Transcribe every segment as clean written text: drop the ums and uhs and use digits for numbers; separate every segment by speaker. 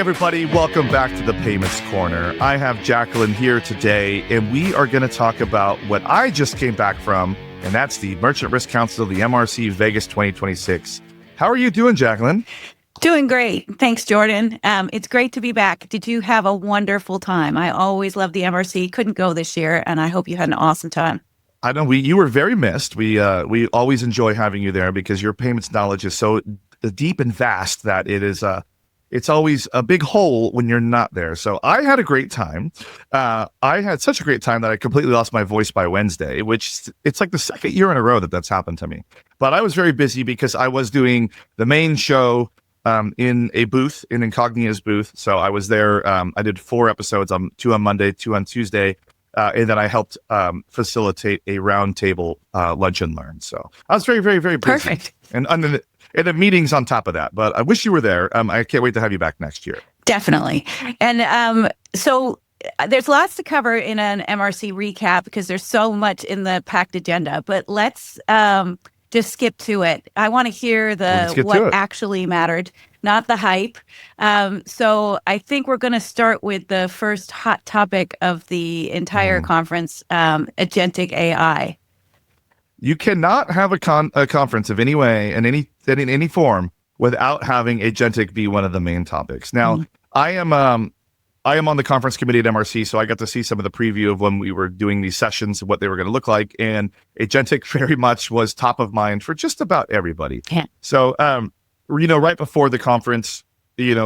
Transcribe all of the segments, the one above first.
Speaker 1: everybody, welcome back to the Payments Corner. I have Jacqueline here today, and we are going to talk about what I just came back from, and that's the Merchant Risk Council, the MRC Vegas 2026. How are you doing, Jacqueline?
Speaker 2: Doing great. Thanks, Jordan. It's great to be back. Did you have a wonderful time? I always love the MRC. Couldn't go this year, and I hope you had an awesome time.
Speaker 1: I know you were very missed. We always enjoy having you there because your payments knowledge is so deep and vast that it's always a big hole when you're not there. So I had a great time. I had such a great time that I completely lost my voice by Wednesday, which it's like the second year in a row that's happened to me. But I was very busy because I was doing the main show in a booth, in Incognita's booth. So I was there. I did 4 episodes, 2 on Monday, 2 on Tuesday. And then I helped facilitate a roundtable lunch and learn. So I was very, very, very busy.
Speaker 2: Perfect.
Speaker 1: And the meetings on top of that. But I wish you were there. I can't wait to have you back next year.
Speaker 2: Definitely. And so there's lots to cover in an MRC recap because there's so much in the packed agenda. But let's just skip to it. I want to hear what actually mattered, not the hype. So I think we're going to start with the first hot topic of the entire conference, Agentic AI.
Speaker 1: You cannot have a conference of any way and in any form without having agentic be one of the main topics. Now, I am on the conference committee at MRC, so I got to see some of the preview of when we were doing these sessions, what they were going to look like, and agentic very much was top of mind for just about everybody.
Speaker 2: Yeah.
Speaker 1: So, right before the conference, we've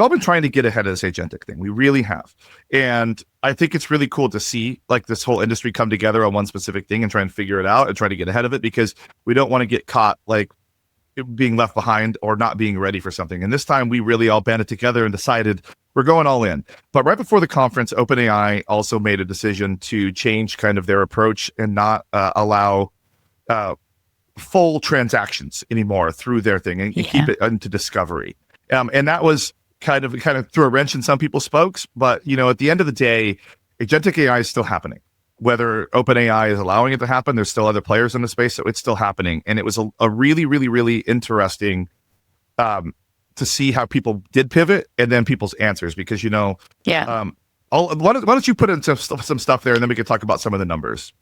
Speaker 1: all been trying to get ahead of this agentic thing. We really have. And I think it's really cool to see like this whole industry come together on one specific thing and try and figure it out and try to get ahead of it because we don't want to get caught like being left behind or not being ready for something. And this time we really all banded together and decided we're going all in. But right before the conference, OpenAI also made a decision to change kind of their approach and not allow full transactions anymore through their thing and keep it into discovery. And that was kind of threw a wrench in some people's spokes. But, at the end of the day, agentic AI is still happening. Whether OpenAI is allowing it to happen, there's still other players in the space, so it's still happening. And it was a really, really, really interesting to see how people did pivot and then people's answers because, why don't you put in some stuff there and then we can talk about some of the numbers.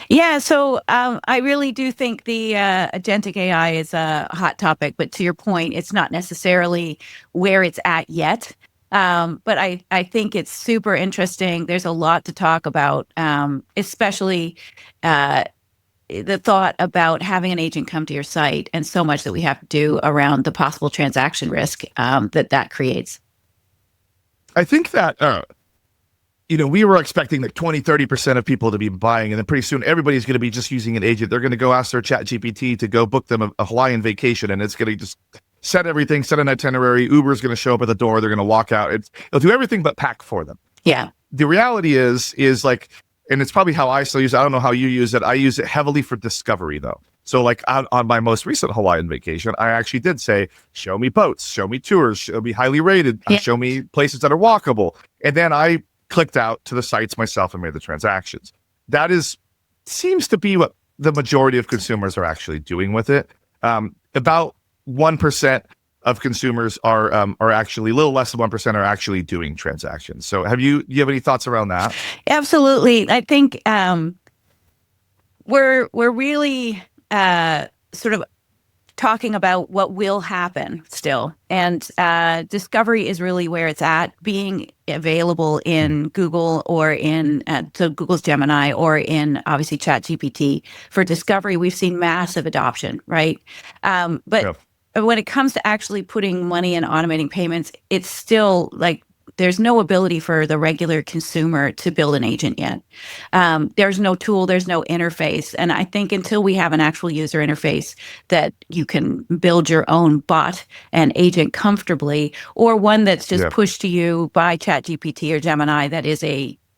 Speaker 2: Yeah, so I really do think the agentic AI is a hot topic, but to your point, it's not necessarily where it's at yet. But I think it's super interesting. There's a lot to talk about, especially the thought about having an agent come to your site and so much that we have to do around the possible transaction risk that creates.
Speaker 1: I think that... we were expecting like 20-30% of people to be buying, and then pretty soon everybody's going to be just using an agent. They're going to go ask their chat GPT to go book them a Hawaiian vacation, and it's going to just set everything, set an itinerary. Uber's going to show up at the door. They're going to walk out. It'll do everything but pack for them.
Speaker 2: Yeah.
Speaker 1: The reality is like, and it's probably how I still use it. I don't know how you use it. I use it heavily for discovery though. So like on my most recent Hawaiian vacation, I actually did say, show me boats, show me tours, show me highly rated, show me places that are walkable. And then I clicked out to the sites myself and made the transactions. That seems to be what the majority of consumers are actually doing with it. About 1% of consumers are actually, a little less than 1% are actually doing transactions. So do you have any thoughts around that?
Speaker 2: Absolutely. I think we're really sort of talking about what will happen still. And discovery is really where it's at, being available in Google or in so Google's Gemini or in obviously ChatGPT. For discovery, we've seen massive adoption, right? But when it comes to actually putting money and automating payments, it's still like there's no ability for the regular consumer to build an agent yet. There's no tool, there's no interface. And I think until we have an actual user interface that you can build your own bot and agent comfortably, or one that's just pushed to you by ChatGPT or Gemini that is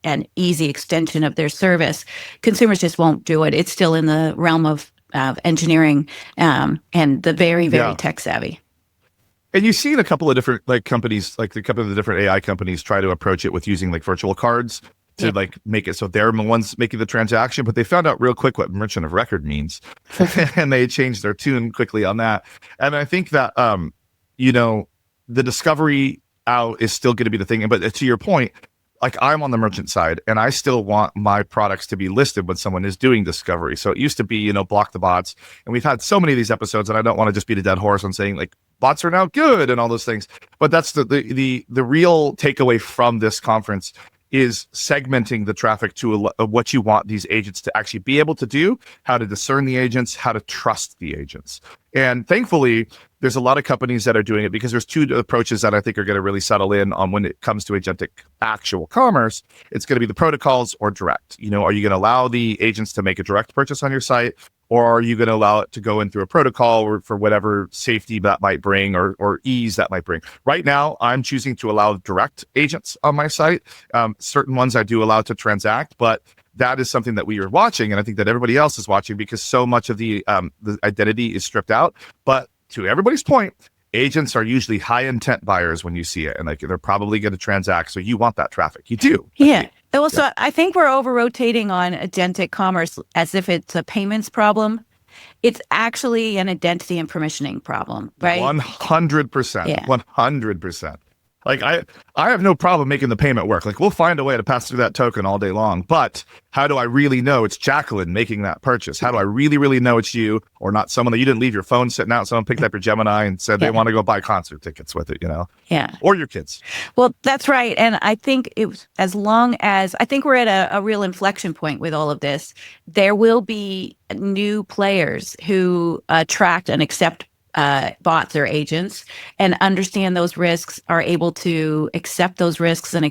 Speaker 2: an easy extension of their service, consumers just won't do it. It's still in the realm of engineering and the very, very tech savvy.
Speaker 1: And you've seen a couple of different companies, like a couple of the different AI companies try to approach it with using like virtual cards to like make it so they're the ones making the transaction, but they found out real quick what merchant of record means. And they changed their tune quickly on that. And I think that, the discovery out is still going to be the thing. But to your point, like I'm on the merchant side and I still want my products to be listed when someone is doing discovery. So it used to be, block the bots. And we've had so many of these episodes, and I don't want to just beat a dead horse on saying like bots are now good and all those things. But that's the real takeaway from this conference is segmenting the traffic to what you want these agents to actually be able to do, how to discern the agents, how to trust the agents. And thankfully, there's a lot of companies that are doing it because there's two approaches that I think are going to really settle in on when it comes to agentic actual commerce. It's going to be the protocols or direct. Are you going to allow the agents to make a direct purchase on your site? Or are you going to allow it to go in through a protocol or for whatever safety that might bring or ease that might bring? Right now, I'm choosing to allow direct agents on my site. Certain ones I do allow to transact, but that is something that we are watching. And I think that everybody else is watching because so much of the identity is stripped out. But to everybody's point, agents are usually high intent buyers when you see it. And like they're probably going to transact. So you want that traffic. You do.
Speaker 2: Yeah. Also, I think we're over-rotating on agentic commerce as if it's a payments problem. It's actually an identity and permissioning problem, right?
Speaker 1: 100%.
Speaker 2: Yeah.
Speaker 1: 100%. Like I have no problem making the payment work. Like we'll find a way to pass through that token all day long. But how do I really know it's Jacqueline making that purchase? How do I really, really know it's you or not someone that you didn't leave your phone sitting out? Someone picked up your Gemini and said they want to go buy concert tickets with it,
Speaker 2: Yeah.
Speaker 1: Or your kids.
Speaker 2: Well, that's right. And I think I think we're at a real inflection point with all of this. There will be new players who attract and accept bots or agents and understand those risks, are able to accept those risks and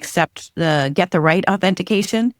Speaker 2: get the right authentication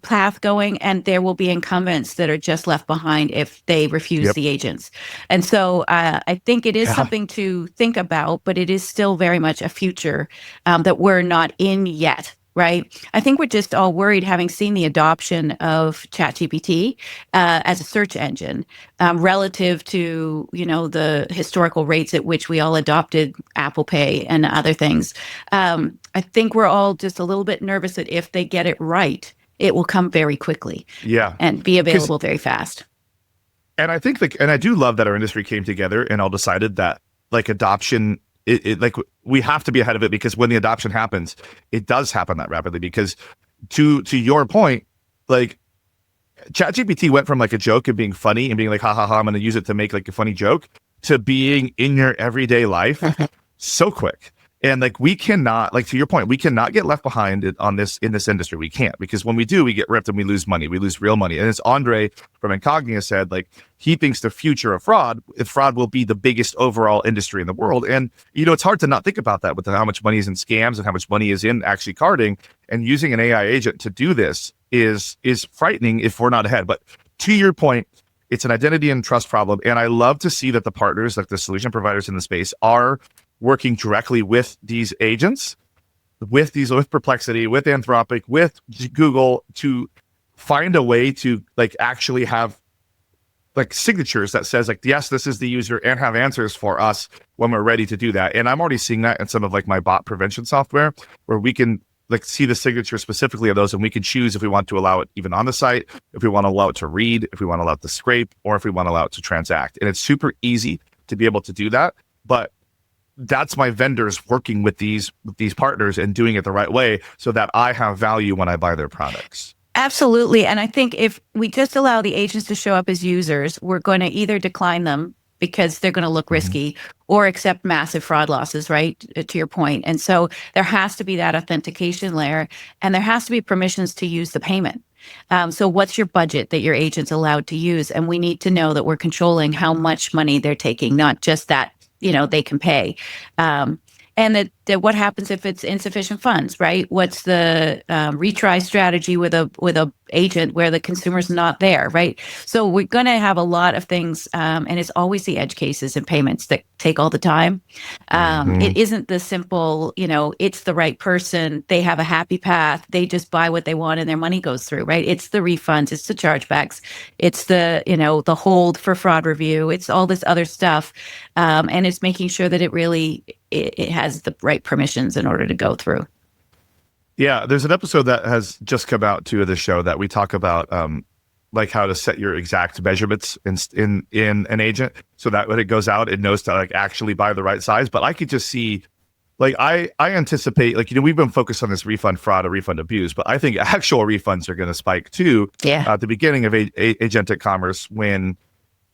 Speaker 2: path going. And there will be incumbents that are just left behind if they refuse the agents. And so I think it is something to think about, but it is still very much a future that we're not in yet. Right. I think we're just all worried, having seen the adoption of ChatGPT as a search engine relative to, the historical rates at which we all adopted Apple Pay and other things. I think we're all just a little bit nervous that if they get it right, it will come very quickly.
Speaker 1: Yeah.
Speaker 2: And be available very fast.
Speaker 1: And I think and I do love that our industry came together and all decided that like adoption, like we have to be ahead of it because when the adoption happens, it does happen that rapidly. Because to your point, like ChatGPT went from like a joke and being funny and being like, ha ha ha, I'm going to use it to make like a funny joke to being in your everyday life so quick. And like we cannot, like to your point, we cannot get left behind in this industry. We can't, because when we do, we get ripped and we lose money. We lose real money. And as Andre from Incognia said, like he thinks the future of fraud will be the biggest overall industry in the world. And it's hard to not think about that with how much money is in scams and how much money is in actually carding. And using an AI agent to do this is frightening if we're not ahead. But to your point, it's an identity and trust problem. And I love to see that the partners, like the solution providers in the space, are working directly with these agents, with Perplexity, with Anthropic, with Google to find a way to like actually have like signatures that says like, yes, this is the user, and have answers for us when we're ready to do that. And I'm already seeing that in some of like my bot prevention software where we can like see the signature specifically of those, and we can choose if we want to allow it even on the site, if we want to allow it to read, if we want to allow it to scrape, or if we want to allow it to transact. And it's super easy to be able to do that. But that's my vendors working with these partners and doing it the right way so that I have value when I buy their products.
Speaker 2: Absolutely. And I think if we just allow the agents to show up as users, we're going to either decline them because they're going to look risky or accept massive fraud losses, right? To your point. And so there has to be that authentication layer, and there has to be permissions to use the payment. So what's your budget that your agent's allowed to use? And we need to know that we're controlling how much money they're taking, not just that they can pay. And that what happens if it's insufficient funds, right? What's the retry strategy with a agent where the consumer's not there, right? So we're going to have a lot of things, and it's always the edge cases and payments that take all the time. It isn't the simple, it's the right person, they have a happy path, they just buy what they want and their money goes through, right? It's the refunds, it's the chargebacks, it's the, the hold for fraud review, it's all this other stuff, and it's making sure that it has the right permissions in order to go through.
Speaker 1: Yeah, there's an episode that has just come out too of the show that we talk about like how to set your exact measurements in an agent so that when it goes out, it knows to like actually buy the right size. But I could just see like I anticipate, like, we've been focused on this refund fraud or refund abuse, but I think actual refunds are going to spike too
Speaker 2: Yeah.
Speaker 1: at the beginning of agentic commerce, when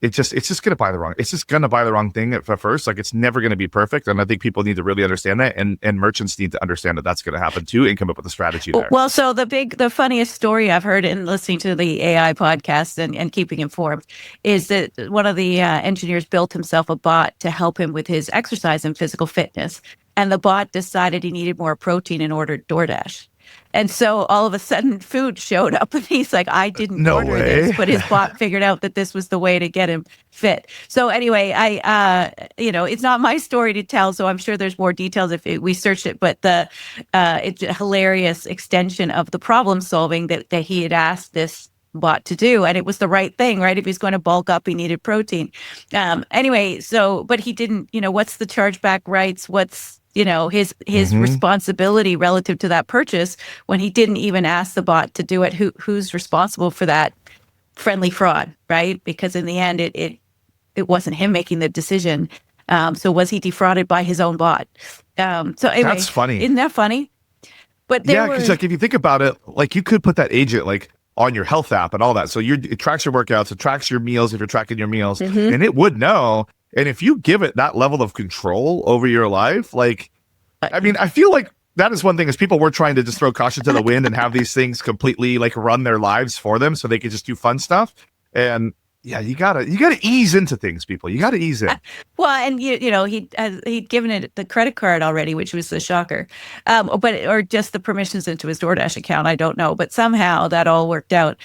Speaker 1: it's just going to buy the wrong, it's just going to buy the wrong thing at first. Like, it's never going to be perfect. And I think people need to really understand that. And merchants need to understand that that's going to happen too, and come up with a strategy there.
Speaker 2: Well, so the funniest story I've heard in listening to the AI podcast and keeping informed is that one of the engineers built himself a bot to help him with his exercise and physical fitness. And the bot decided he needed more protein and ordered DoorDash. And so all of a sudden food showed up and he's like, I didn't
Speaker 1: No
Speaker 2: order
Speaker 1: way.
Speaker 2: this, but his bot figured out that this was the way to get him fit. So anyway, it's not my story to tell, so I'm sure there's more details if we searched it, but it's a hilarious extension of the problem solving that he had asked this bot to do, and it was the right thing, right? If he's going to bulk up, he needed protein. Anyway, but he didn't, what's the chargeback rights? What's his responsibility relative to that purchase when he didn't even ask the bot to do it? Who's responsible for that friendly fraud, right? Because in the end, it wasn't him making the decision. So was he defrauded by his own bot? So anyway,
Speaker 1: that's funny.
Speaker 2: Isn't that funny? But
Speaker 1: because like, if you think about it, like, you could put that agent like on your health app and all that, so it tracks your workouts, it tracks your meals if you're tracking your meals, and it would know. And if you give it that level of control over your life, like, I mean, I feel like that is one thing, is people were trying to just throw caution to the wind and have these things completely like run their lives for them so they could just do fun stuff. And yeah, you gotta ease into things, people. You gotta ease in.
Speaker 2: Well, and he'd given it the credit card already, which was the shocker, or just the permissions into his DoorDash account. I don't know, but somehow that all worked out.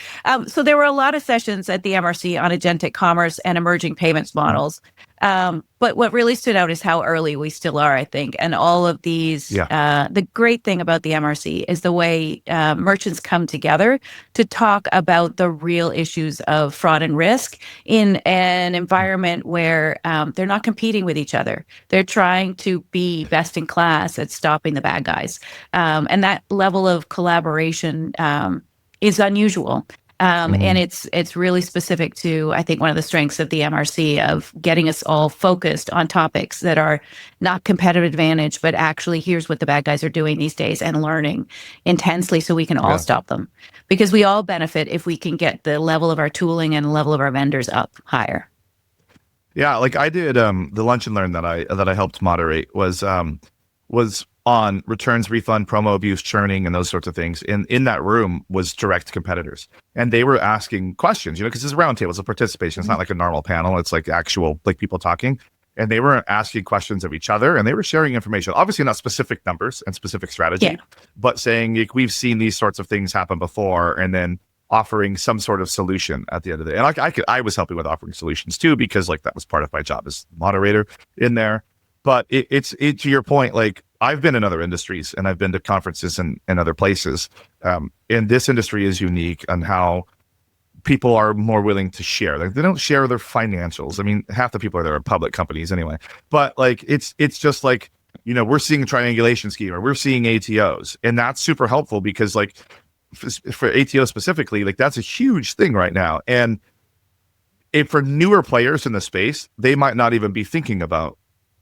Speaker 2: So there were a lot of sessions at the MRC on agentic commerce and emerging payments models. But what really stood out is how early we still are, I think. And all of these, the great thing about the MRC is the way merchants come together to talk about the real issues of fraud and risk in an environment where they're not competing with each other. They're trying to be best in class at stopping the bad guys. And that level of collaboration is unusual. And it's really specific to, I think, one of the strengths of the MRC of getting us all focused on topics that are not competitive advantage, but actually here's what the bad guys are doing these days, and learning intensely so we can all stop them. Because we all benefit if we can get the level of our tooling and the level of our vendors up higher.
Speaker 1: Yeah, like I did the lunch and learn that I helped moderate was on returns, refund, promo abuse, churning, and those sorts of things. And in that room was direct competitors. And they were asking questions, because it's roundtables of participation. It's not like a normal panel. It's like actual, like, people talking. And they were asking questions of each other, and they were sharing information. Obviously not specific numbers and specific strategy, but saying, like, we've seen these sorts of things happen before, and then offering some sort of solution at the end of the day. And I was helping with offering solutions too, because like that was part of my job as moderator in there. But it's to your point, like, I've been in other industries and I've been to conferences and other places. And this industry is unique on how people are more willing to share. Like, they don't share their financials. I mean, half the people are there are public companies anyway. But like, it's just like, we're seeing a triangulation scheme, or we're seeing ATOs. And that's super helpful because, like, for ATO specifically, like, that's a huge thing right now. And for newer players in the space, they might not even be thinking about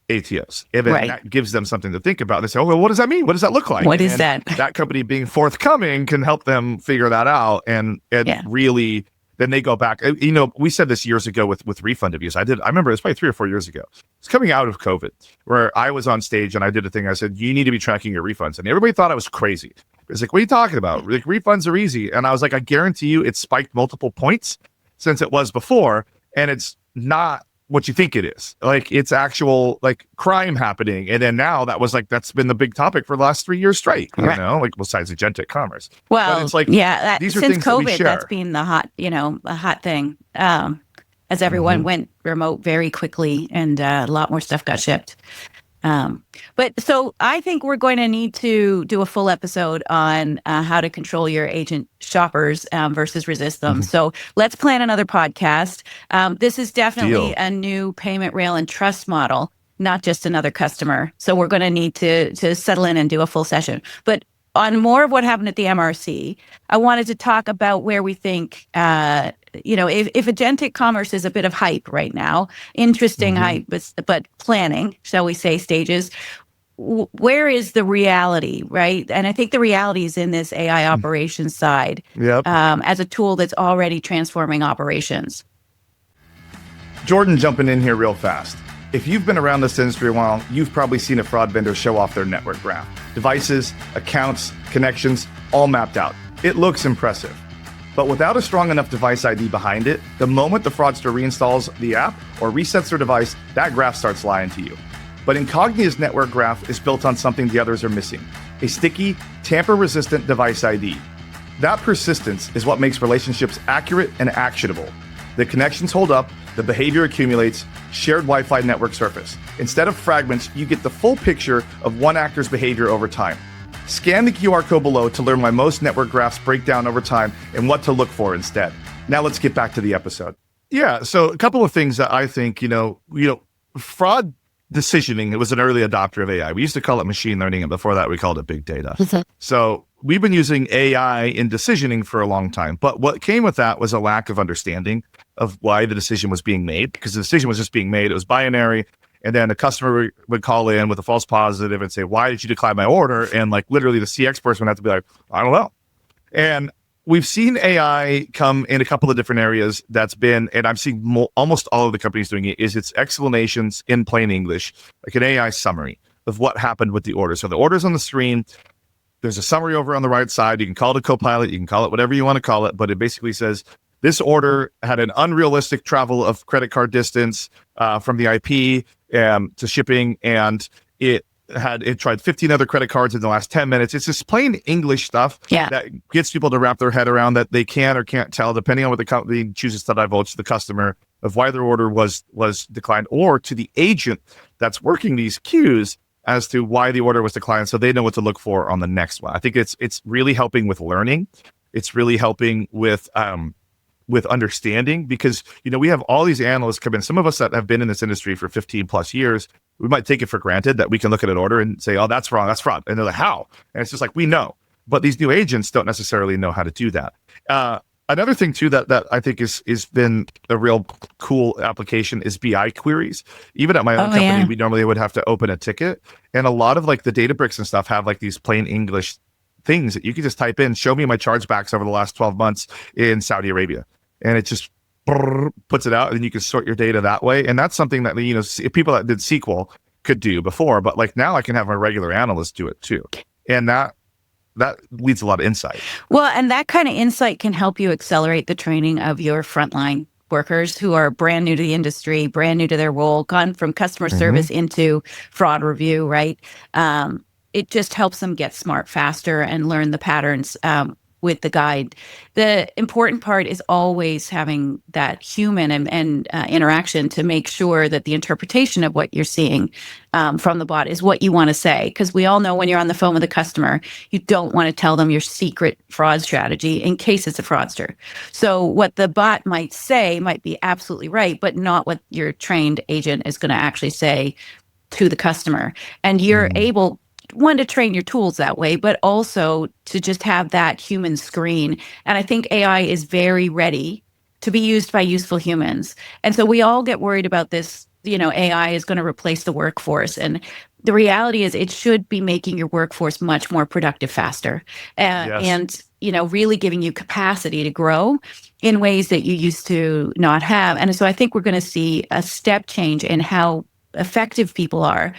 Speaker 1: ATOs. That gives them something to think about. They say, oh, well, what does that mean? What does that look like?
Speaker 2: What is that?
Speaker 1: That company being forthcoming can help them figure that out. And really, then they go back. We said this years ago with refund abuse. I remember it was probably 3 or 4 years ago. It's coming out of COVID, where I was on stage and I did a thing. I said, you need to be tracking your refunds. And everybody thought I was crazy. It's like, what are you talking about? Like, refunds are easy. And I was like, I guarantee you it spiked multiple points since it was before. And it's not what you think it is. Like, it's actual, like, crime happening. And then now that's been the big topic for the last 3 years straight, like, besides agentic commerce.
Speaker 2: Well,
Speaker 1: but it's like, these are
Speaker 2: since
Speaker 1: things
Speaker 2: COVID,
Speaker 1: that we share.
Speaker 2: that's been the hot thing. As everyone went remote very quickly, and a lot more stuff got shipped. But so I think we're going to need to do a full episode on how to control your agent shoppers versus resist them. So let's plan another podcast. This is definitely a new payment rail and trust model, not just another customer. So we're going to need to settle in and do a full session. But on more of what happened at the MRC, I wanted to talk about where we think, if agentic commerce is a bit of hype right now, interesting hype, but planning, shall we say, stages, where is the reality, right? And I think the reality is in this AI operations side,
Speaker 1: Yep.
Speaker 2: as a tool that's already transforming operations.
Speaker 1: Jordan jumping in here real fast. If you've been around this industry a while, you've probably seen a fraud vendor show off their network graph. Devices, accounts, connections, all mapped out. It looks impressive. But without a strong enough device ID behind it, the moment the fraudster reinstalls the app or resets their device, that graph starts lying to you. But Incognia's network graph is built on something the others are missing: a sticky, tamper-resistant device ID. That persistence is what makes relationships accurate and actionable. The connections hold up, the behavior accumulates, shared Wi-Fi network surface. Instead of fragments, you get the full picture of one actor's behavior over time. Scan the QR code below to learn why most network graphs break down over time and what to look for instead. Now let's get back to the episode. Yeah, so a couple of things that I think, fraud decisioning, it was an early adopter of AI. We used to call it machine learning, and before that we called it big data. So we've been using AI in decisioning for a long time, but what came with that was a lack of understanding of why the decision was being made, because the decision was just being made. It was binary. And then a customer would call in with a false positive and say, why did you decline my order? And like literally the CX person would have to be like, I don't know. And we've seen AI come in a couple of different areas that's been, and I'm seeing almost all of the companies doing it, is its explanations in plain English, like an AI summary of what happened with the order. So the order's on the screen. There's a summary over on the right side. You can call it a Copilot. You can call it whatever you want to call it. But it basically says, this order had an unrealistic travel of credit card distance from the IP to shipping, and it tried 15 other credit cards in the last 10 minutes. It's just plain English stuff that gets people to wrap their head around that they can or can't tell, depending on what the company chooses to divulge to the customer, of why their order was declined, or to the agent that's working these queues as to why the order was declined, so they know what to look for on the next one. I think it's really helping with learning. It's really helping with understanding, because we have all these analysts come in. Some of us that have been in this industry for 15 plus years, we might take it for granted that we can look at an order and say, oh, that's wrong, that's fraud. And they're like, how? And it's just like, we know. But these new agents don't necessarily know how to do that. Another thing too that I think is been a real cool application is BI queries. Even at my own company, we normally would have to open a ticket, and a lot of like the Databricks and stuff have like these plain English things that you can just type in, show me my chargebacks over the last 12 months in Saudi Arabia. And it just puts it out, and you can sort your data that way. And that's something that, people that did SQL could do before, but like now I can have a regular analyst do it too. And that leads a lot of insight.
Speaker 2: Well, and that kind of insight can help you accelerate the training of your frontline workers who are brand new to the industry, brand new to their role, gone from customer service into fraud review, right? It just helps them get smart faster and learn the patterns with the guide. The important part is always having that human and interaction to make sure that the interpretation of what you're seeing from the bot is what you want to say. Because we all know when you're on the phone with a customer, you don't want to tell them your secret fraud strategy in case it's a fraudster. So what the bot might say might be absolutely right, but not what your trained agent is going to actually say to the customer. And you're able, one, to train your tools that way, but also to just have that human screen. And I think AI is very ready to be used by useful humans. And so we all get worried about this, AI is going to replace the workforce. And the reality is it should be making your workforce much more productive faster. And, really giving you capacity to grow in ways that you used to not have. And so I think we're going to see a step change in how effective people are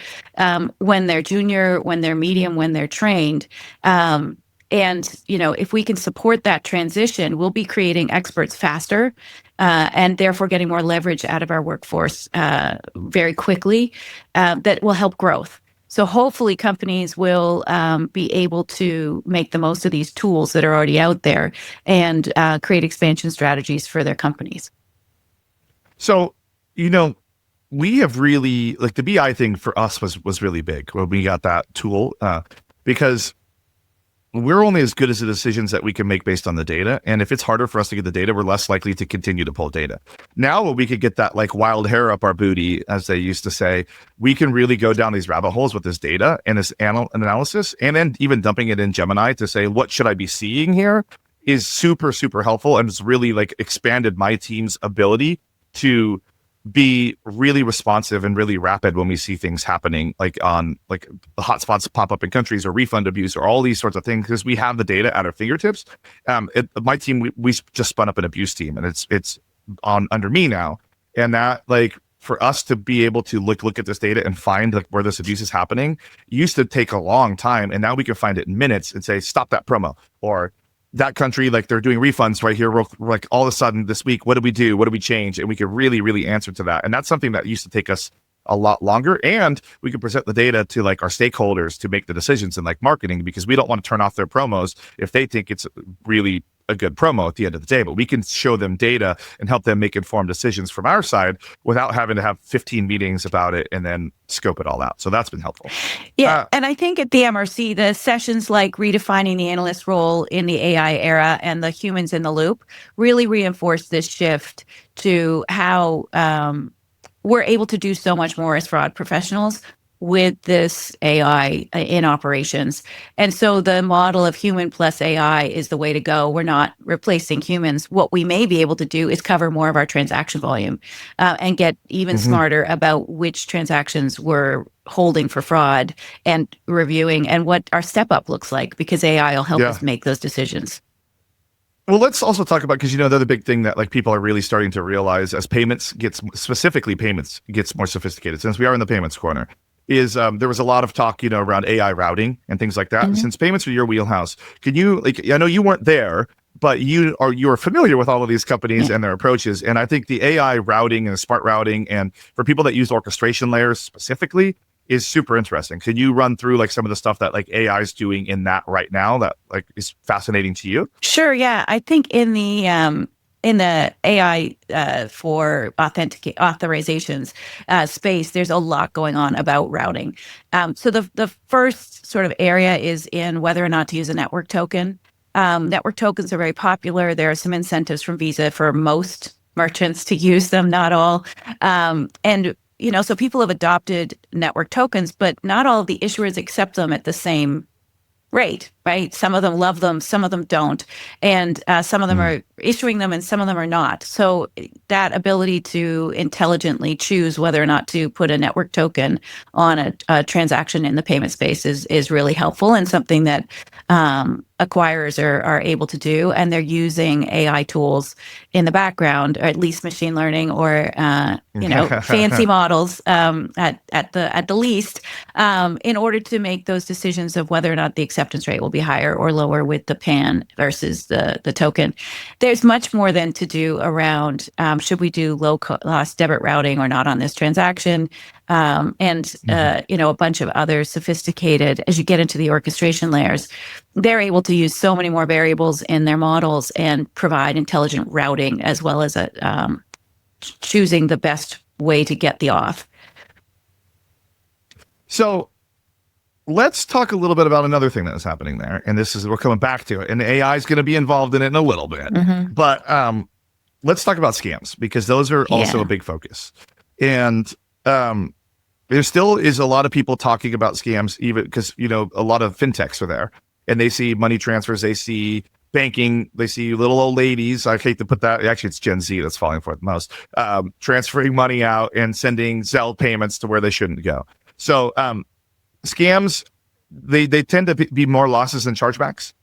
Speaker 2: when they're junior, when they're medium, when they're trained. And, if we can support that transition, we'll be creating experts faster and therefore getting more leverage out of our workforce very quickly that will help growth. So hopefully companies will be able to make the most of these tools that are already out there and create expansion strategies for their companies.
Speaker 1: So, we have really, like, the BI thing for us was really big when we got that tool, because we're only as good as the decisions that we can make based on the data. And if it's harder for us to get the data, we're less likely to continue to pull data. Now, when we could get that like wild hair up our booty, as they used to say, we can really go down these rabbit holes with this data and this analysis, and then even dumping it in Gemini to say, what should I be seeing here, is super, super helpful. And it's really like expanded my team's ability to be really responsive and really rapid when we see things happening, like on like the hotspots pop up in countries or refund abuse or all these sorts of things, because we have the data at our fingertips. My team, we just spun up an abuse team, and it's on under me now, and that like for us to be able to look at this data and find like where this abuse is happening used to take a long time, and now we can find it in minutes and say stop that promo, or that country, like they're doing refunds right here. We're like all of a sudden this week, what do we do? What do we change? And we could really answer to that. And that's something that used to take us a lot longer. And we could present the data to like our stakeholders to make the decisions in like marketing, because we don't want to turn off their promos if they think it's really a good promo at the end of the day. But we can show them data and help them make informed decisions from our side without having to have 15 meetings about it and then scope it all out. So that's been helpful.
Speaker 2: Yeah. And I think at the MRC, the sessions like redefining the analyst role in the AI era and the humans in the loop really reinforce this shift to how we're able to do so much more as fraud professionals with this AI in operations. And so the model of human plus AI is the way to go. We're not replacing humans. What we may be able to do is cover more of our transaction volume and get even smarter about which transactions we're holding for fraud and reviewing, and what our step up looks like, because AI will help us make those decisions.
Speaker 1: Well, let's also talk about, because the other big thing that like people are really starting to realize as payments gets more sophisticated, since we are in the payments corner, is there was a lot of talk, around AI routing and things like that. Since payments are your wheelhouse, can you, like, I know you weren't there, but you're familiar with all of these companies and their approaches. And I think the AI routing and smart routing, and for people that use orchestration layers specifically, is super interesting. Can you run through like some of the stuff that like AI is doing in that right now that like is fascinating to you?
Speaker 2: Sure. Yeah. I think in the AI for authorizations space, there's a lot going on about routing. So the first sort of area is in whether or not to use a network token. Network tokens are very popular. There are some incentives from Visa for most merchants to use them, not all. And so people have adopted network tokens, but not all of the issuers accept them at the same rate, right? Some of them love them, some of them don't. And some of them are issuing them and some of them are not. So that ability to intelligently choose whether or not to put a network token on a transaction in the payment space is really helpful, and something that acquirers are able to do. And they're using AI tools in the background, or at least machine learning, or fancy models at the least, in order to make those decisions of whether or not the acceptance rate will be higher or lower with the PAN versus the token. There's much more then to do around should we do low cost debit routing or not on this transaction, and a bunch of other sophisticated, as you get into the orchestration layers, they're able to use so many more variables in their models and provide intelligent routing, as well as choosing the best way to get the auth. So
Speaker 1: let's talk a little bit about another thing that is happening there. And we're coming back to it, and AI is going to be involved in it in a little bit. But let's talk about scams, because those are also a big focus. And there still is a lot of people talking about scams, even because, a lot of fintechs are there, and they see money transfers, they see banking, they see little old ladies. I hate to put that. Actually, it's Gen Z that's falling for it the most. Transferring money out and sending Zelle payments to where they shouldn't go. So scams, they tend to be more losses than chargebacks.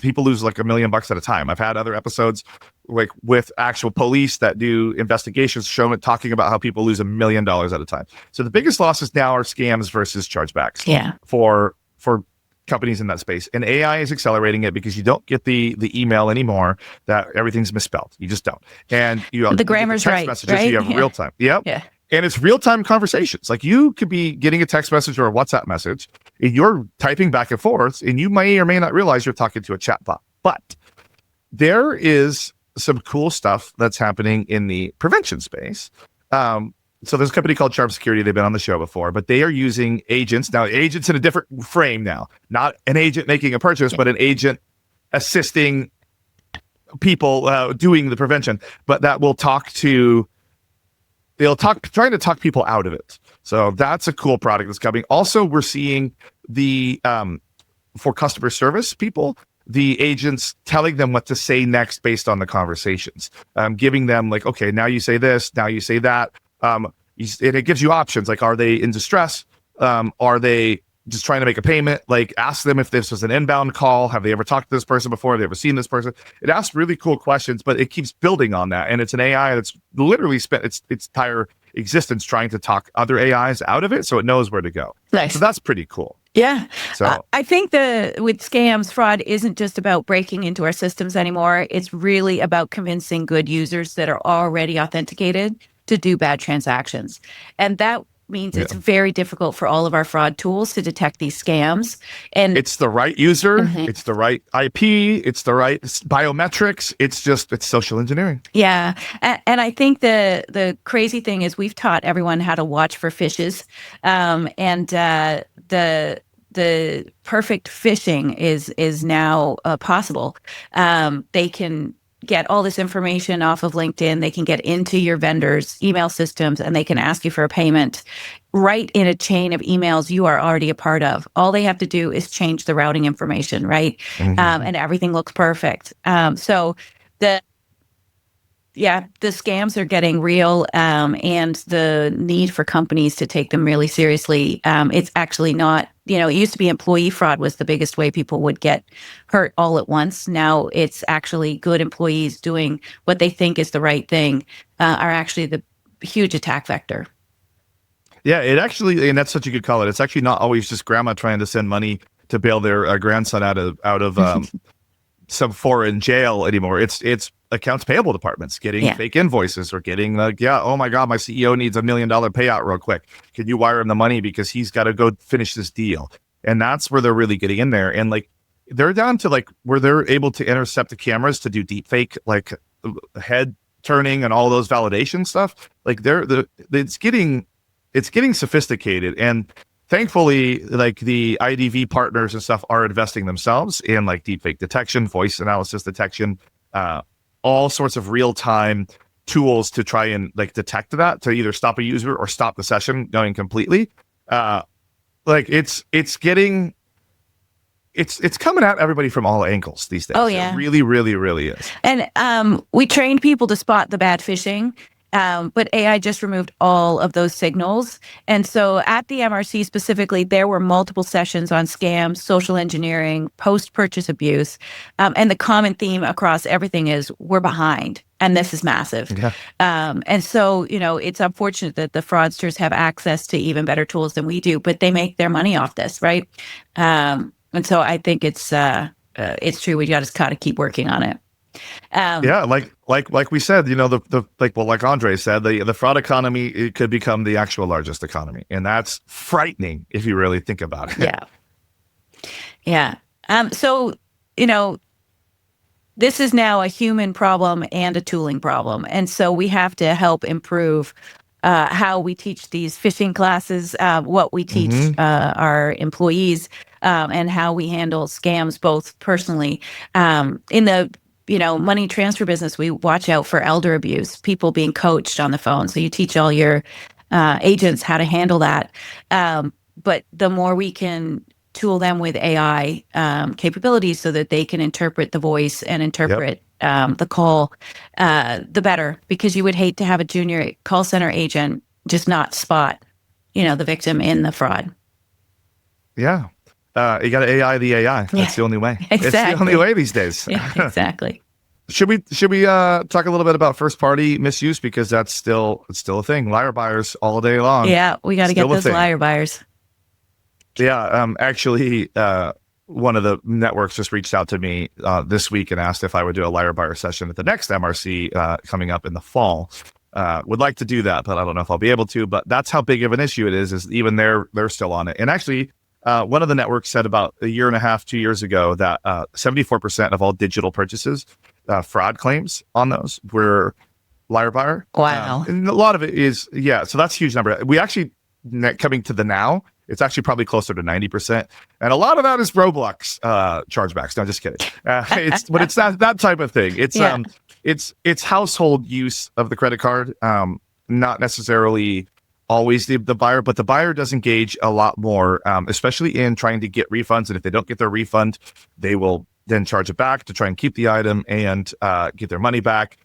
Speaker 1: People lose like $1 million at a time. I've had other episodes like with actual police that do investigations talking about how people lose $1 million at a time. So the biggest losses now are scams versus chargebacks. For companies in that space. And AI is accelerating it, because you don't get the email anymore that everything's misspelled. You just don't. And
Speaker 2: the grammar's
Speaker 1: text
Speaker 2: right.
Speaker 1: Messages,
Speaker 2: right?
Speaker 1: You have real time. Yep.
Speaker 2: Yeah.
Speaker 1: And it's real-time conversations. Like, you could be getting a text message or a WhatsApp message, and you're typing back and forth, and you may or may not realize you're talking to a chatbot. But there is some cool stuff that's happening in the prevention space. So there's a company called Sharp Security. They've been on the show before, but they are using agents. Now, agents in a different frame now. Not an agent making a purchase, but an agent assisting people doing the prevention. But that will trying to talk people out of it. So that's a cool product that's coming. Also, we're seeing for customer service people, the agents telling them what to say next based on the conversations, giving them like, okay, now you say this, now you say that. And it gives you options like, are they in distress? Are they just trying to make a payment? Like, ask them if this was an inbound call. Have they ever talked to this person before? Have they ever seen this person? It asks really cool questions, but it keeps building on that. And it's an AI that's literally spent its entire existence trying to talk other AIs out of it, so it knows where to go.
Speaker 2: Nice.
Speaker 1: So that's pretty cool.
Speaker 2: Yeah.
Speaker 1: So
Speaker 2: I think with scams, fraud isn't just about breaking into our systems anymore. It's really about convincing good users that are already authenticated to do bad transactions. And that means it's very difficult for all of our fraud tools to detect these scams. And
Speaker 1: it's the right user, it's the right IP, it's the right biometrics. It's social engineering.
Speaker 2: Yeah. And I think the crazy thing is we've taught everyone how to watch for phishes. And the perfect phishing is now possible. They can get all this information off of LinkedIn. They can get into your vendors' email systems, and they can ask you for a payment right in a chain of emails you are already a part of. All they have to do is change the routing information, right? And everything looks perfect. So the scams are getting real, and the need for companies to take them really seriously. It's actually not, it used to be employee fraud was the biggest way people would get hurt all at once. Now it's actually good employees doing what they think is the right thing are actually the huge attack vector.
Speaker 1: Yeah, it actually, and that's such a good call. It's actually not always just grandma trying to send money to bail their grandson out of some foreign jail anymore. It's accounts payable departments getting fake invoices or getting like, oh my God, my CEO needs $1 million payout real quick. Can you wire him the money because he's got to go finish this deal? And that's where they're really getting in there. And like, they're down to like where they're able to intercept the cameras to do deep fake, like head turning and all those validation stuff. Like it's getting sophisticated. And thankfully, like the IDV partners and stuff are investing themselves in like deepfake detection, voice analysis detection, all sorts of real-time tools to try and like detect that, to either stop a user or stop the session going completely. Like it's coming at everybody from all angles these days.
Speaker 2: Oh yeah,
Speaker 1: it really, really, really is.
Speaker 2: And we trained people to spot the bad phishing. But AI just removed all of those signals. And so at the MRC specifically, there were multiple sessions on scams, social engineering, post-purchase abuse. And the common theme across everything is we're behind, and this is massive.
Speaker 1: Yeah.
Speaker 2: And so, it's unfortunate that the fraudsters have access to even better tools than we do, but they make their money off this, right? And so I think it's true. We just got to keep working on it.
Speaker 1: Like we said, like Andre said, the fraud economy, it could become the actual largest economy, and that's frightening if you really think about it.
Speaker 2: Yeah. So this is now a human problem and a tooling problem, and so we have to help improve how we teach these phishing classes, what we teach our employees, and how we handle scams both personally in the money transfer business. We watch out for elder abuse, people being coached on the phone. So you teach all your agents how to handle that. But the more we can tool them with AI capabilities so that they can interpret the voice and interpret the call, the better, because you would hate to have a junior call center agent just not spot, the victim in the fraud.
Speaker 1: Yeah. You got to AI the AI. That's the only way.
Speaker 2: Exactly.
Speaker 1: It's the only way these days.
Speaker 2: Yeah, exactly.
Speaker 1: Should we talk a little bit about first party misuse, because it's still a thing. Liar buyers all day long.
Speaker 2: Yeah, we got to get those liar buyers.
Speaker 1: Yeah, actually, one of the networks just reached out to me this week and asked if I would do a liar buyer session at the next MRC coming up in the fall. Would like to do that, but I don't know if I'll be able to. But that's how big of an issue it is. Is even they're still on it. And actually, one of the networks said about a year and a half, 2 years ago, that 74% of all digital purchases, fraud claims on those were liar buyer.
Speaker 2: Wow.
Speaker 1: And a lot of it is, so that's a huge number. We actually, coming to the now, it's actually probably closer to 90%. And a lot of that is Roblox chargebacks. No, just kidding. But it's that type of thing. It's household use of the credit card, not necessarily always the buyer, but the buyer does engage a lot more, especially in trying to get refunds. And if they don't get their refund, they will then charge it back to try and keep the item and get their money back.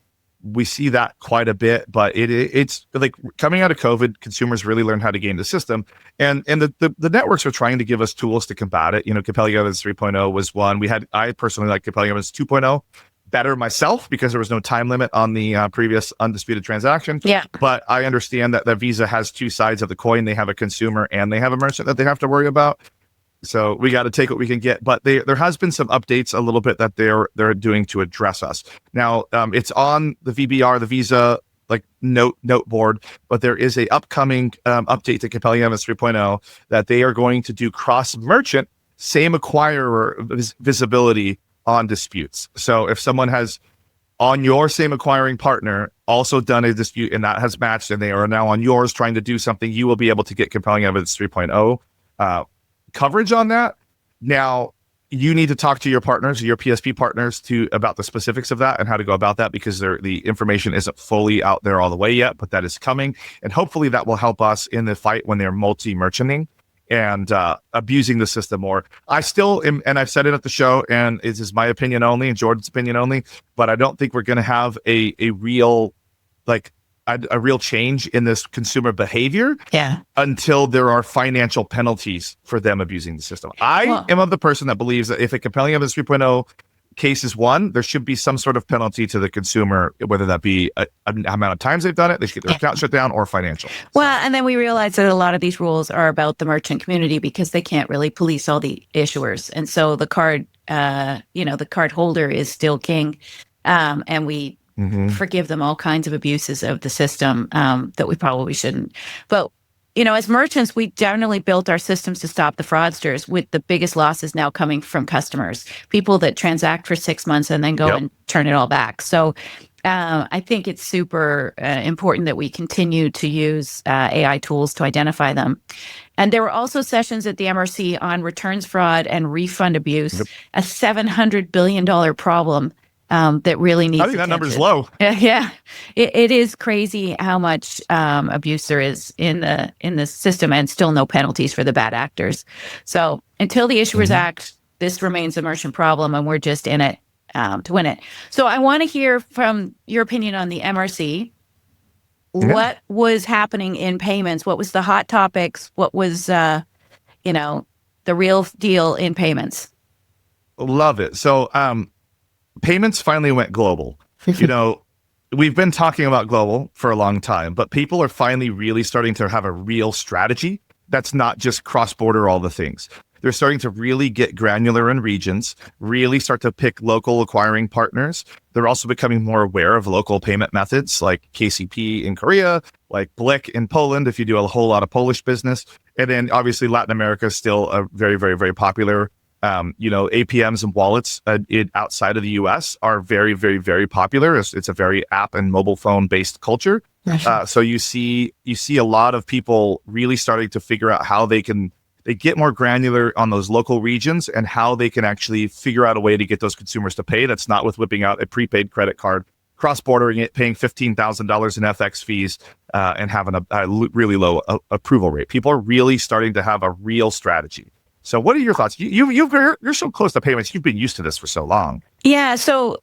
Speaker 1: We see that quite a bit, but it's like coming out of COVID, consumers really learned how to game the system, and the networks are trying to give us tools to combat it. Compelling evidence 3.0 was one. I personally like compelling evidence 2.0 better myself because there was no time limit on the previous undisputed transaction.
Speaker 2: Yeah.
Speaker 1: But I understand that Visa has two sides of the coin. They have a consumer and they have a merchant that they have to worry about. So we got to take what we can get, but there has been some updates a little bit that they're doing to address us. Now it's on the VBR, the Visa note board, but there is a upcoming update to Compelling Evidence 3.0 that they are going to do cross merchant, same acquirer visibility on disputes. So if someone has on your same acquiring partner also done a dispute and that has matched, and they are now on yours trying to do something, you will be able to get Compelling Evidence 3.0 coverage on that. Now, you need to talk to your partners, your PSP partners, about the specifics of that and how to go about that, because the information isn't fully out there all the way yet, but that is coming. And hopefully that will help us in the fight when they're multi-merchanting and abusing the system more. I still am, and I've said it at the show, and it is my opinion only and Jordan's opinion only, but I don't think we're going to have a real change in this consumer behavior until there are financial penalties for them abusing the system. I am of the person that believes that if a Compelling Evidence 3.0 case is won, there should be some sort of penalty to the consumer, whether that be an amount of times they've done it, they should get their account shut down, or financial.
Speaker 2: Well, and then we realize that a lot of these rules are about the merchant community because they can't really police all the issuers. And so the card, the card holder is still king. And we forgive them all kinds of abuses of the system that we probably shouldn't. But, as merchants, we generally built our systems to stop the fraudsters, with the biggest losses now coming from customers, people that transact for 6 months and then go and turn it all back. So I think it's super important that we continue to use AI tools to identify them. And there were also sessions at the MRC on returns fraud and refund abuse, a $700 billion problem that really needs attention.
Speaker 1: I think that number is low.
Speaker 2: Yeah. It is crazy how much abuse there is in the system, and still no penalties for the bad actors. So until the issuers act, this remains a merchant problem, and we're just in it to win it. So I want to hear from your opinion on the MRC. What was happening in payments? What was the hot topics? What was, the real deal in payments?
Speaker 1: Love it. So, payments finally went global. We've been talking about global for a long time, but people are finally really starting to have a real strategy that's not just cross-border all the things. They're starting to really get granular in regions, really start to pick local acquiring partners. They're also becoming more aware of local payment methods like KCP in Korea, like Blik in Poland, if you do a whole lot of Polish business. And then obviously Latin America is still a very, very, very popular. APMs and wallets outside of the US are very, very, very popular. It's a very app and mobile phone based culture. So you see a lot of people really starting to figure out how they get more granular on those local regions and how they can actually figure out a way to get those consumers to pay. That's not with whipping out a prepaid credit card, cross-bordering it, paying $15,000 in FX fees, and having a really low approval rate. People are really starting to have a real strategy. So what are your thoughts? You're so close to payments. You've been used to this for so long.
Speaker 2: Yeah. So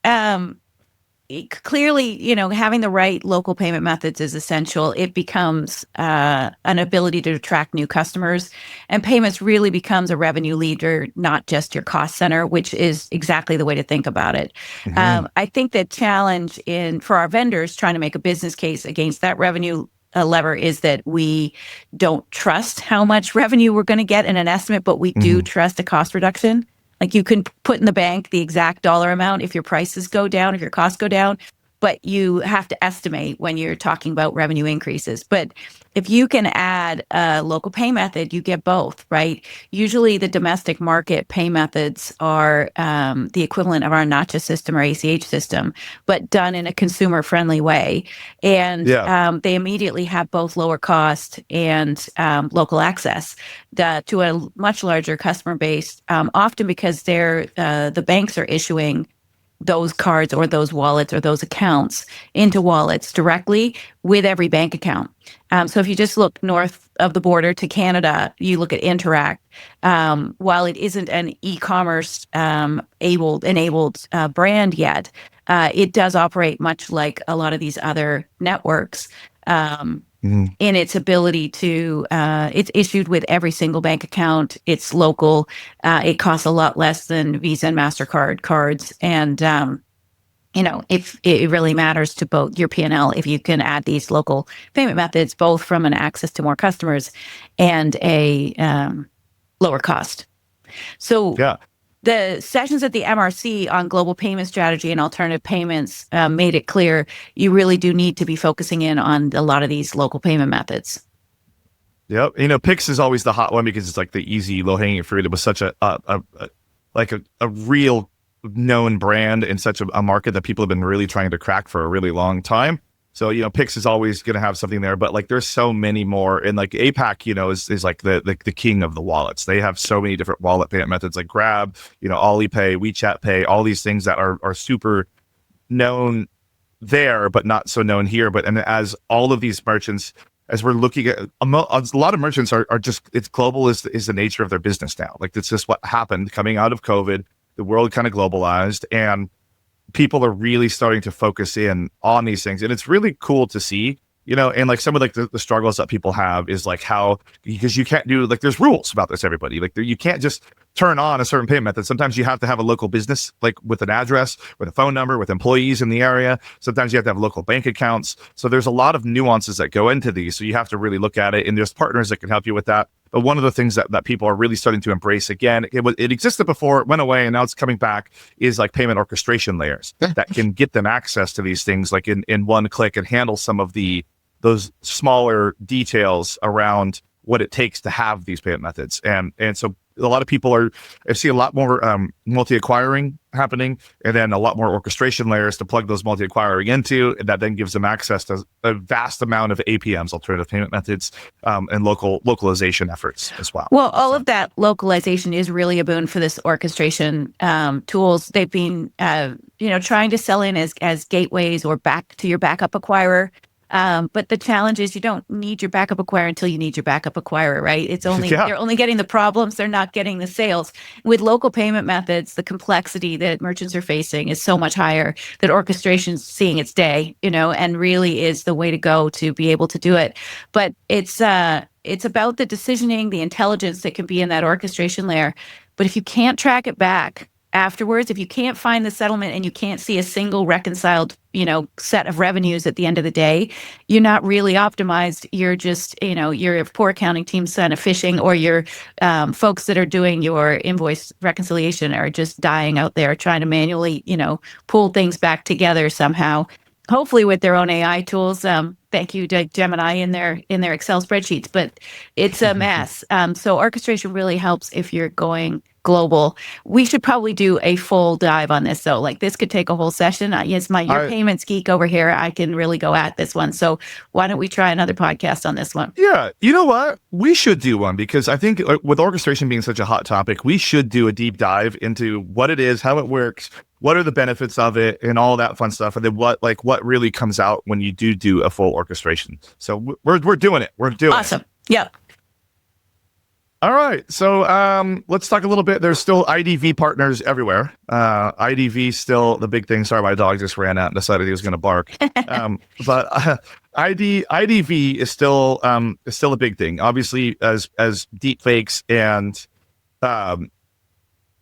Speaker 2: clearly, having the right local payment methods is essential. It becomes an ability to attract new customers, and payments really becomes a revenue leader, not just your cost center, which is exactly the way to think about it. I think the challenge for our vendors trying to make a business case against that revenue lever is that we don't trust how much revenue we're going to get in an estimate, but we do trust a cost reduction. Like, you can put in the bank the exact dollar amount if your prices go down, if your costs go down, but you have to estimate when you're talking about revenue increases. But if you can add a local pay method, you get both, right? Usually the domestic market pay methods are the equivalent of our Nacha system or ACH system, but done in a consumer-friendly way. And they immediately have both lower cost and local access to a much larger customer base, often because the banks are issuing those cards or those wallets or those accounts into wallets directly with every bank account. So if you just look north of the border to Canada, you look at Interact. While it isn't an e-commerce enabled brand yet, it does operate much like a lot of these other networks. In its ability to, it's issued with every single bank account. It's local. It costs a lot less than Visa and MasterCard cards. And, if it really matters to both your P&L, if you can add these local payment methods, both from an access to more customers and a lower cost. So
Speaker 1: Yeah.
Speaker 2: the sessions at the MRC on global payment strategy and alternative payments made it clear you really do need to be focusing in on a lot of these local payment methods.
Speaker 1: Yep. Pix is always the hot one because it's like the easy, low-hanging fruit. It was such a real known brand in such a market that people have been really trying to crack for a really long time. So, Pix is always going to have something there, but like there's so many more. And like APAC, is like the king of the wallets. They have so many different wallet payment methods like Grab, Alipay, WeChat Pay, all these things that are super known there, but not so known here. And as all of these merchants, as we're looking at, a lot of merchants are just, it's global is the nature of their business now. Like it's just what happened coming out of COVID. The world kind of globalized and people are really starting to focus in on these things. And it's really cool to see, and like some of like the struggles that people have is like how, because you can't do, like there's rules about this, everybody. Like you can't just turn on a certain payment method. Sometimes you have to have a local business, like with an address, with a phone number, with employees in the area. Sometimes you have to have local bank accounts. So there's a lot of nuances that go into these. So you have to really look at it and there's partners that can help you with that. But one of the things that people are really starting to embrace again, it existed before, it went away, and now it's coming back, is like payment orchestration layers that can get them access to these things like in one click and handle some of those smaller details around what it takes to have these payment methods. And so a lot of people I see a lot more multi-acquiring happening, and then a lot more orchestration layers to plug those multi-acquiring into, and that then gives them access to a vast amount of APMs, alternative payment methods, and localization efforts as well.
Speaker 2: Well, all of that localization is really a boon for this orchestration tools. They've been, trying to sell in as gateways or back to your backup acquirer. But the challenge is you don't need your backup acquirer until you need your backup acquirer, right? It's only They're only getting the problems, they're not getting the sales. With local payment methods, the complexity that merchants are facing is so much higher that orchestration's seeing its day, and really is the way to go to be able to do it. But it's about the decisioning, the intelligence that can be in that orchestration layer. But if you can't track it back afterwards, if you can't find the settlement and you can't see a single reconciled, set of revenues at the end of the day, you're not really optimized. You're just, your poor accounting team's kind of fishing, or your folks that are doing your invoice reconciliation are just dying out there trying to manually, pull things back together somehow, hopefully with their own AI tools. Thank you to Gemini in their Excel spreadsheets, but it's a mess. So orchestration really helps if you're going global. We should probably do a full dive on this though. Like this could take a whole session. Your payments geek over here. I can really go at this one. So why don't we try another podcast on this one?
Speaker 1: Yeah. You know what? We should do one because I think with orchestration being such a hot topic, we should do a deep dive into what it is, how it works, what are the benefits of it, and all that fun stuff. And then what really comes out when you do a full orchestration. So we're doing it. We're doing
Speaker 2: awesome.
Speaker 1: It.
Speaker 2: Yep.
Speaker 1: All right. So let's talk a little bit. There's still IDV partners everywhere. IDV still the big thing. Sorry, my dog just ran out and decided he was going to bark. But IDV is still a big thing. Obviously, as deepfakes and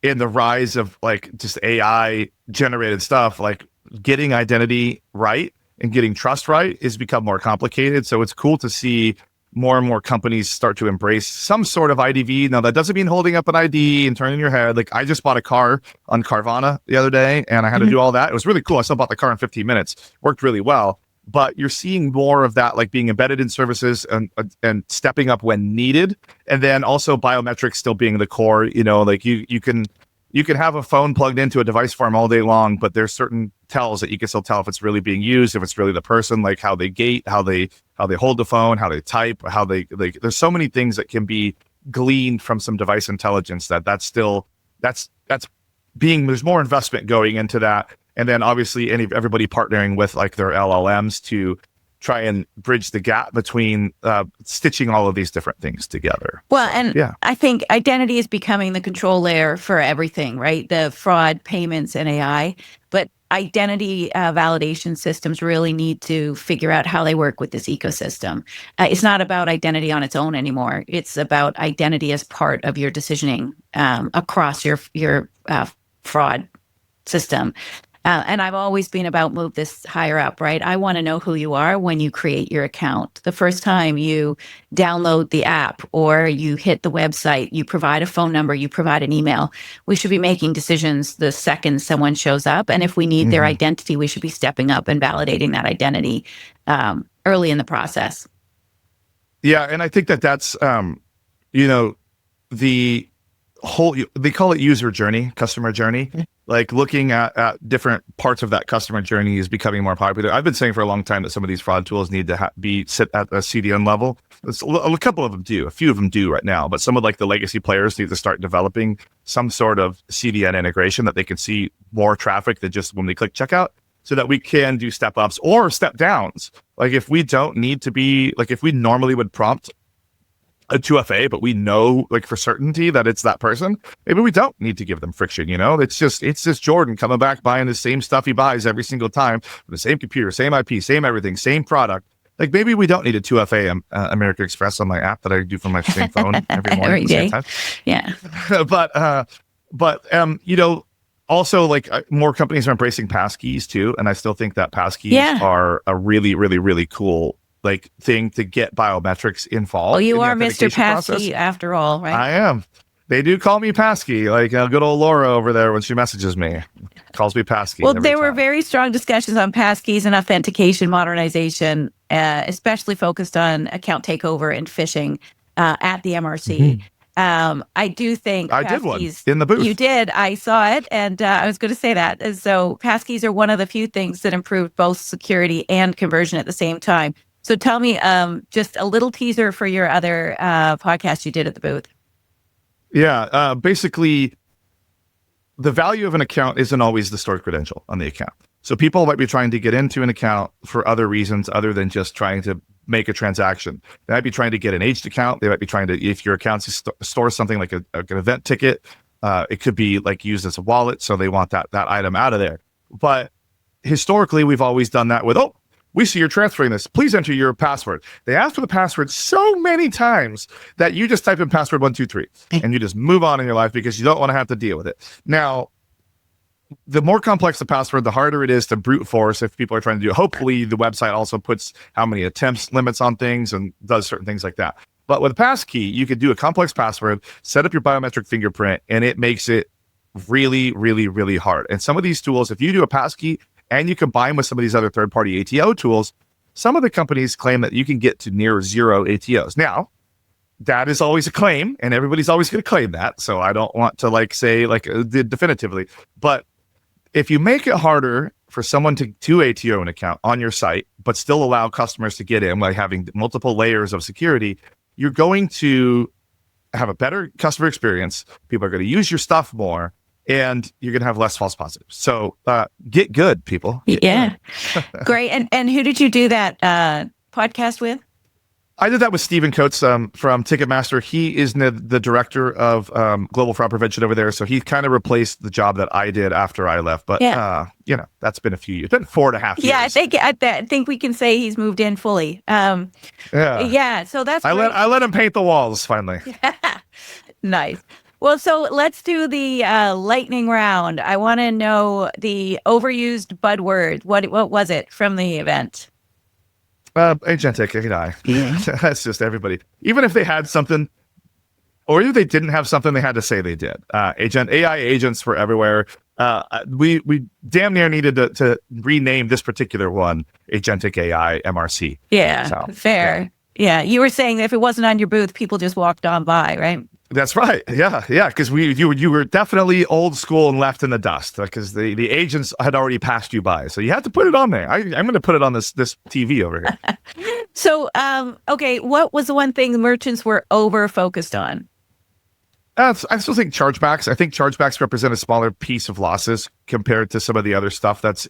Speaker 1: in the rise of like just AI generated stuff, like getting identity right and getting trust right is become more complicated. So it's cool to see more and more companies start to embrace some sort of IDV. Now, that doesn't mean holding up an ID and turning your head. Like I just bought a car on Carvana the other day and I had to do all that. It was really cool. I still bought the car in 15 minutes. Worked really well. But you're seeing more of that, like being embedded in services and stepping up when needed. And then also biometrics still being the core, like you can have a phone plugged into a device farm all day long, but there's certain tells that you can still tell if it's really being used, if it's really the person, like how they gate, how they hold the phone, how they type, how they there's so many things that can be gleaned from some device intelligence that's there's more investment going into that. and then obviously everybody partnering with like their LLMs to try and bridge the gap between stitching all of these different things together.
Speaker 2: Well, and I think identity is becoming the control layer for everything, right? The fraud, payments, and AI. But identity validation systems really need to figure out how they work with this ecosystem. It's not about identity on its own anymore. It's about identity as part of your decisioning across your fraud system. And I've always been about move this higher up, right? I want to know who you are when you create your account. The first time you download the app or you hit the website, you provide a phone number, you provide an email. We should be making decisions the second someone shows up. And if we need their identity, we should be stepping up and validating that identity early in the process.
Speaker 1: Yeah, and I think that's, the whole, they call it user journey, customer journey. Like looking at different parts of that customer journey is becoming more popular. I've been saying for a long time that some of these fraud tools need to sit at a CDN level. A couple of them do, a few of them do right now, but some of like the legacy players need to start developing some sort of CDN integration that they can see more traffic than just when they click checkout, so that we can do step ups or step downs. Like if we don't need to be, like if we normally would prompt a 2FA, but we know like for certainty that it's that person, maybe we don't need to give them friction, it's just Jordan coming back buying the same stuff he buys every single time, the same computer, same IP, same everything, same product. Like maybe we don't need a 2FA American Express on my app that I do from my same phone every morning
Speaker 2: every day.
Speaker 1: At the same
Speaker 2: Yeah.
Speaker 1: but also like more companies are embracing passkeys too, and I still think that passkeys are a really, really, really cool like thing to get biometrics involved.
Speaker 2: Oh, you are Mr. Passkey after all, right?
Speaker 1: I am. They do call me Passkey, like good old Laura over there when she messages me, calls me Passkey.
Speaker 2: Well, there were very strong discussions on passkeys and authentication modernization, especially focused on account takeover and phishing at the MRC. I do think
Speaker 1: I did one in the booth.
Speaker 2: You did. I saw it, and I was going to say that. And so passkeys are one of the few things that improved both security and conversion at the same time. So tell me just a little teaser for your other podcast you did at the booth.
Speaker 1: Yeah, basically, the value of an account isn't always the stored credential on the account. So people might be trying to get into an account for other reasons other than just trying to make a transaction. They might be trying to get an aged account. They might be trying to, if your account stores something like an event ticket, it could be like used as a wallet. So they want that item out of there. But historically, we've always done that with, we see you're transferring this. Please enter your password. They ask for the password so many times that you just type in password 123 and you just move on in your life because you don't want to have to deal with it. Now, the more complex the password, the harder it is to brute force if people are trying to do it. Hopefully, the website also puts how many attempts limits on things and does certain things like that. But with a passkey, you could do a complex password, set up your biometric fingerprint, and it makes it really, really, really hard. And some of these tools, if you do a passkey, and you combine with some of these other third-party ATO tools, some of the companies claim that you can get to near zero ATOs. Now, that is always a claim, and everybody's always going to claim that. So I don't want to say definitively. But if you make it harder for someone to ATO an account on your site, but still allow customers to get in by having multiple layers of security, you're going to have a better customer experience. People are going to use your stuff more, and you're going to have less false positives. So get good, people.
Speaker 2: Get good. Great. And who did you do that podcast with?
Speaker 1: I did that with Stephen Coates from Ticketmaster. He is the director of global fraud prevention over there. So he kind of replaced the job that I did after I left. But, that's been a few years. It's been 4.5 years.
Speaker 2: Yeah, I think we can say he's moved in fully. Yeah, so that's
Speaker 1: I let him paint the walls finally.
Speaker 2: Nice. Well, so let's do the lightning round. I want to know the overused buzzword. What was it from the event?
Speaker 1: Agentic AI. Yeah. That's just everybody. Even if they had something, or if they didn't have something, they had to say they did. AI agents were everywhere. We damn near needed to rename this particular one Agentic AI MRC.
Speaker 2: Yeah, so, fair. Yeah, you were saying that if it wasn't on your booth, people just walked on by, right?
Speaker 1: That's right. Yeah. Because you were definitely old school and left in the dust because the agents had already passed you by. So you had to put it on there. I'm going to put it on this TV over here.
Speaker 2: So, okay, what was the one thing the merchants were over focused on?
Speaker 1: I still think chargebacks. I think chargebacks represent a smaller piece of losses compared to some of the other stuff that's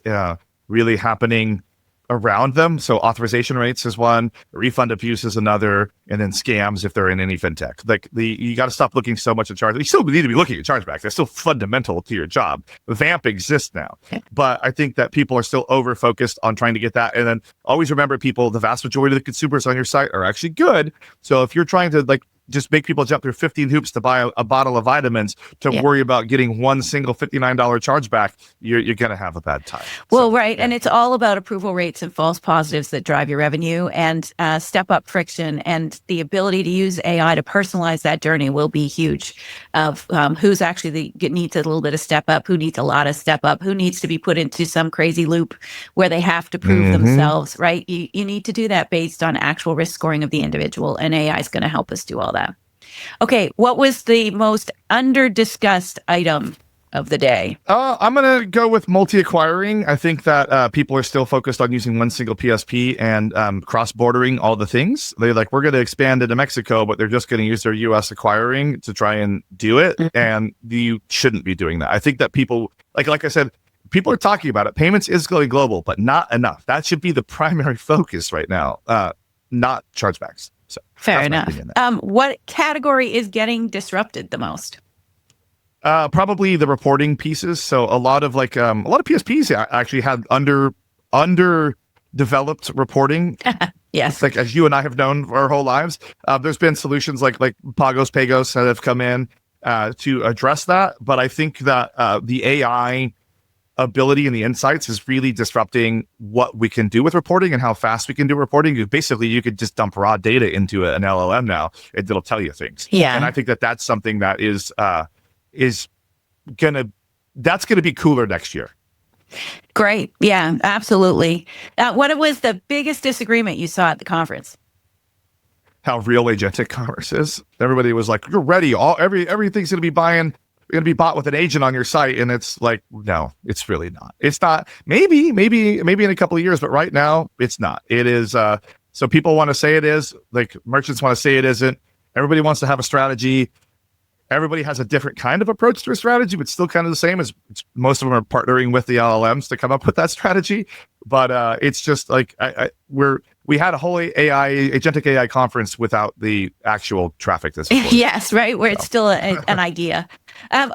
Speaker 1: really happening around them. So authorization rates is one, refund abuse is another, and then scams if they're in any fintech. Like you got to stop looking so much at chargebacks. You still need to be looking at chargebacks. They're still fundamental to your job. VAMP exists now, but I think that people are still over focused on trying to get that. And then always remember, people, the vast majority of the consumers on your site are actually good. So if you're trying to just make people jump through 15 hoops to buy a bottle of vitamins to worry about getting one single $59 chargeback, you're going to have a bad time.
Speaker 2: Well, right. Yeah. And it's all about approval rates and false positives that drive your revenue, and step up friction, and the ability to use AI to personalize that journey will be huge of who's actually needs a little bit of step up, who needs a lot of step up, who needs to be put into some crazy loop where they have to prove themselves, right? You need to do that based on actual risk scoring of the individual, and AI is going to help us do all that. Okay, what was the most under-discussed item of the day?
Speaker 1: I'm going to go with multi-acquiring. I think that people are still focused on using one single PSP and cross-bordering all the things. They're like, we're going to expand into Mexico, but they're just going to use their US acquiring to try and do it. And you shouldn't be doing that. I think that people, like I said, people are talking about it. Payments is going global, but not enough. That should be the primary focus right now, not chargebacks. So
Speaker 2: fair enough. What category is getting disrupted the most?
Speaker 1: Probably the reporting pieces. So a lot of PSPs actually had underdeveloped reporting.
Speaker 2: Yes.
Speaker 1: Like as you and I have known our whole lives. There's been solutions like Pagos that have come in to address that. But I think that the AI ability and the insights is really disrupting what we can do with reporting and how fast we can do reporting. Basically, you could just dump raw data into an LLM now, and it'll tell you things.
Speaker 2: Yeah.
Speaker 1: And I think that that's something that is gonna be cooler next year.
Speaker 2: Great. Yeah, absolutely. What was the biggest disagreement you saw at the conference?
Speaker 1: How real agentic commerce is. Everybody was like, "You're ready. Everything's gonna be bought with an agent on your site," and it's like, no, it's really not. It's not. Maybe in a couple of years, but right now, it's not. It is. So people want to say it is. Like merchants want to say it isn't. Everybody wants to have a strategy. Everybody has a different kind of approach to a strategy, but still kind of the same. As most of them are partnering with the LLMs to come up with that strategy. But it's just like we had a whole agentic AI conference without the actual traffic that's
Speaker 2: yes, right, where it's still an idea.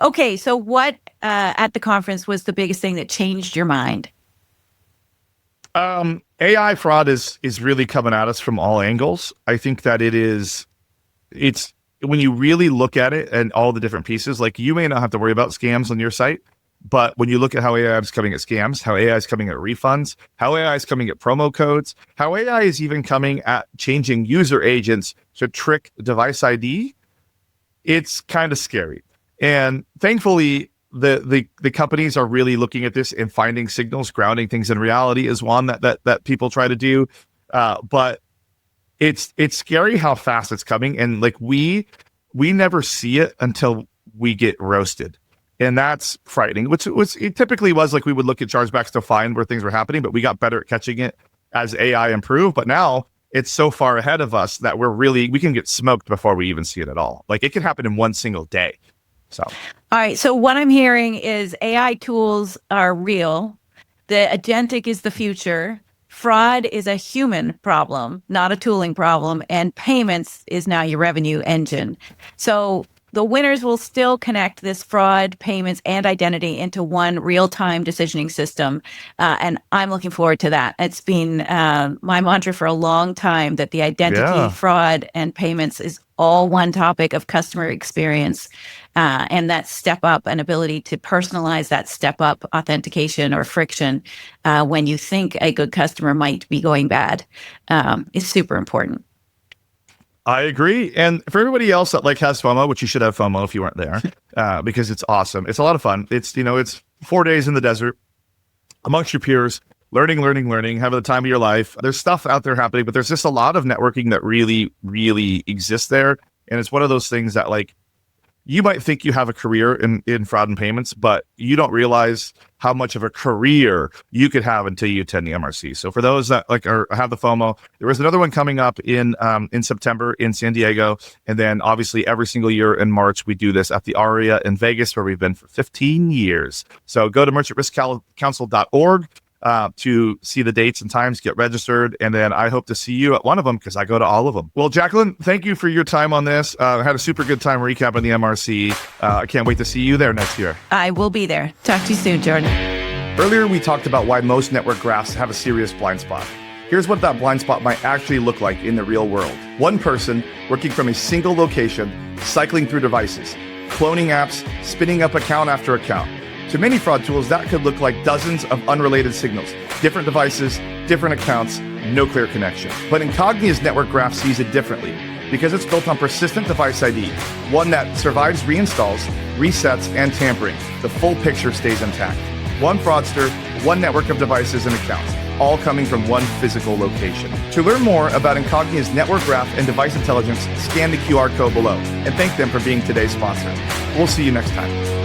Speaker 2: Okay, so what at the conference was the biggest thing that changed your mind?
Speaker 1: AI fraud is really coming at us from all angles. I think that it's when you really look at it and all the different pieces, like you may not have to worry about scams on your site, but when you look at how AI is coming at scams, how AI is coming at refunds, how AI is coming at promo codes, how AI is even coming at changing user agents to trick device ID, it's kind of scary. And thankfully, the companies are really looking at this and finding signals. Grounding things in reality is one that people try to do, but it's scary how fast it's coming. And like we never see it until we get roasted. And that's frightening, which it typically was like we would look at chargebacks to find where things were happening, but we got better at catching it as AI improved. But now it's so far ahead of us that we can get smoked before we even see it at all. Like it can happen in one single day. So,
Speaker 2: all right. So what I'm hearing is AI tools are real. The agentic is the future. Fraud is a human problem, not a tooling problem. And payments is now your revenue engine. So the winners will still connect this fraud, payments, and identity into one real-time decisioning system. And I'm looking forward to that. It's been my mantra for a long time that the identity, fraud, and payments is all one topic of customer experience. And that step up and ability to personalize that step up authentication or friction when you think a good customer might be going bad is super important.
Speaker 1: I agree. And for everybody else that has FOMO, which you should have FOMO if you weren't there, because it's awesome. It's a lot of fun. It's 4 days in the desert amongst your peers, learning, having the time of your life. There's stuff out there happening, but there's just a lot of networking that really, really exists there. And it's one of those things that you might think you have a career in fraud and payments, but you don't realize how much of a career you could have until you attend the MRC. So for those that have the FOMO, there is another one coming up in September in San Diego. And then obviously every single year in March, we do this at the Aria in Vegas, where we've been for 15 years. So go to merchantriskcouncil.org to see the dates and times, get registered. And then I hope to see you at one of them, because I go to all of them. Well, Jacqueline, thank you for your time on this. I had a super good time recapping the MRC. I can't wait to see you there next year.
Speaker 2: I will be there. Talk to you soon, Jordan.
Speaker 1: Earlier, we talked about why most network graphs have a serious blind spot. Here's what that blind spot might actually look like in the real world. One person working from a single location, cycling through devices, cloning apps, spinning up account after account. To many fraud tools, that could look like dozens of unrelated signals, different devices, different accounts, no clear connection. But Incognia's network graph sees it differently, because it's built on persistent device ID, one that survives reinstalls, resets, and tampering. The full picture stays intact. One fraudster, one network of devices and accounts, all coming from one physical location. To learn more about Incognia's network graph and device intelligence, scan the QR code below, and thank them for being today's sponsor. We'll see you next time.